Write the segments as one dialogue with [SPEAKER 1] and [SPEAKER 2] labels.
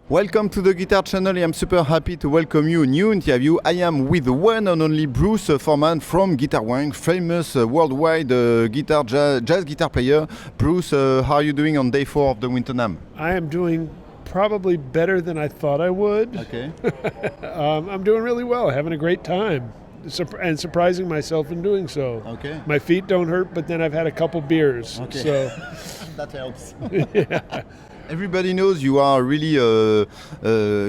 [SPEAKER 1] Welcome to the Guitar channel. I'm super happy to welcome you. New interview. I am with the one and only Bruce Forman from Guitar Wank, famous worldwide jazz guitar player. Bruce, how are you doing on day 4 of the Winter NAMM?
[SPEAKER 2] I am doing probably better than I thought I would.
[SPEAKER 1] Okay.
[SPEAKER 2] I'm doing really well, having a great time, and surprising myself in doing so.
[SPEAKER 1] Okay.
[SPEAKER 2] My feet don't hurt, but then I've had a couple beers.
[SPEAKER 1] Okay.
[SPEAKER 2] So
[SPEAKER 1] that helps.
[SPEAKER 2] yeah.
[SPEAKER 1] Everybody knows you are really a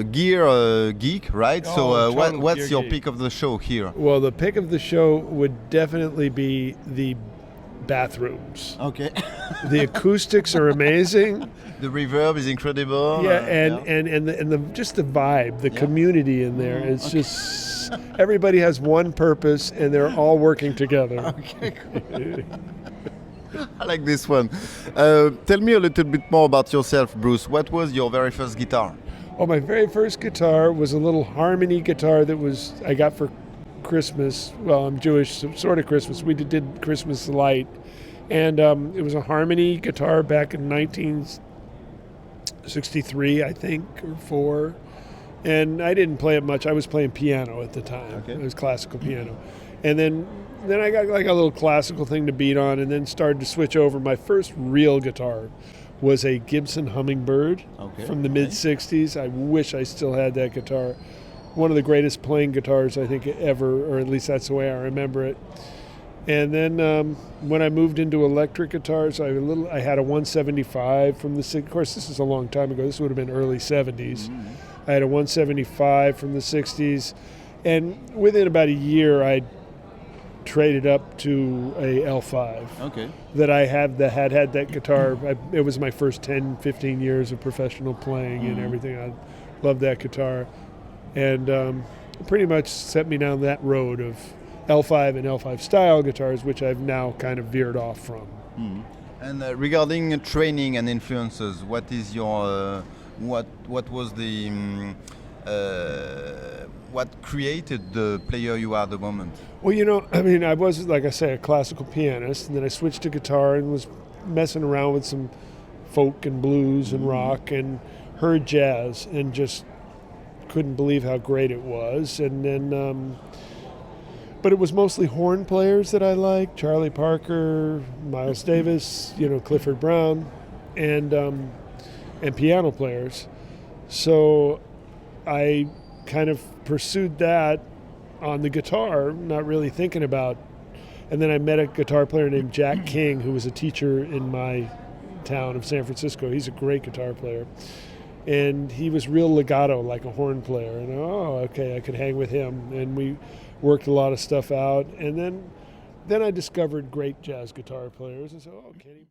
[SPEAKER 1] gear geek, right?
[SPEAKER 2] Oh, total
[SPEAKER 1] what's
[SPEAKER 2] gear
[SPEAKER 1] your
[SPEAKER 2] geek.
[SPEAKER 1] pick of the show here?
[SPEAKER 2] Well, the pick of the show would definitely be the bathrooms.
[SPEAKER 1] Okay.
[SPEAKER 2] The acoustics are amazing.
[SPEAKER 1] The reverb is incredible.
[SPEAKER 2] Yeah, and the just the vibe, the community in there. It's just everybody has one purpose and they're all working together.
[SPEAKER 1] Okay, cool. I like this one. Tell me a little bit more about yourself, Bruce. What was your very first guitar?
[SPEAKER 2] Oh, my very first guitar was a little harmony guitar that I got for Christmas. Well, I'm Jewish, so sort of Christmas. We did Christmas light, and it was a harmony guitar back in 1963, I think, or 4. And I didn't play it much. I was playing piano at the time.
[SPEAKER 1] Okay.
[SPEAKER 2] It was classical piano, and then I got like a little classical thing to beat on, and then started to switch over. My first real guitar was a Gibson Hummingbird from the mid-'60s. I wish I still had that guitar. One of the greatest playing guitars I think ever, or at least that's the way I remember it. And then when I moved into electric guitars, I had a 175 from the. Of course, this is a long time ago. This would have been early 70s. Mm-hmm. I had a 175 from the 60s, and within about a year, I traded up to a L5 that I had that guitar. It was my first 10, 15 years of professional playing and everything. I loved that guitar, and pretty much set me down that road of L5 and L5 style guitars, which I've now kind of veered off from.
[SPEAKER 1] Mm. And regarding training and influences, what is your what was the what created the player you are at the moment?
[SPEAKER 2] Well, I was, like I say, a classical pianist, and then I switched to guitar and was messing around with some folk and blues and rock, and heard jazz and just couldn't believe how great it was. And then, but it was mostly horn players that I liked: Charlie Parker, Miles Davis, Clifford Brown, and piano players. So I kind of pursued that on the guitar, not really thinking about. And then I met a guitar player named Jack King, who was a teacher in my town of San Francisco. He's a great guitar player. And he was real legato, like a horn player. And I could hang with him. And we worked a lot of stuff out. And then I discovered great jazz guitar players. And so, Kenny.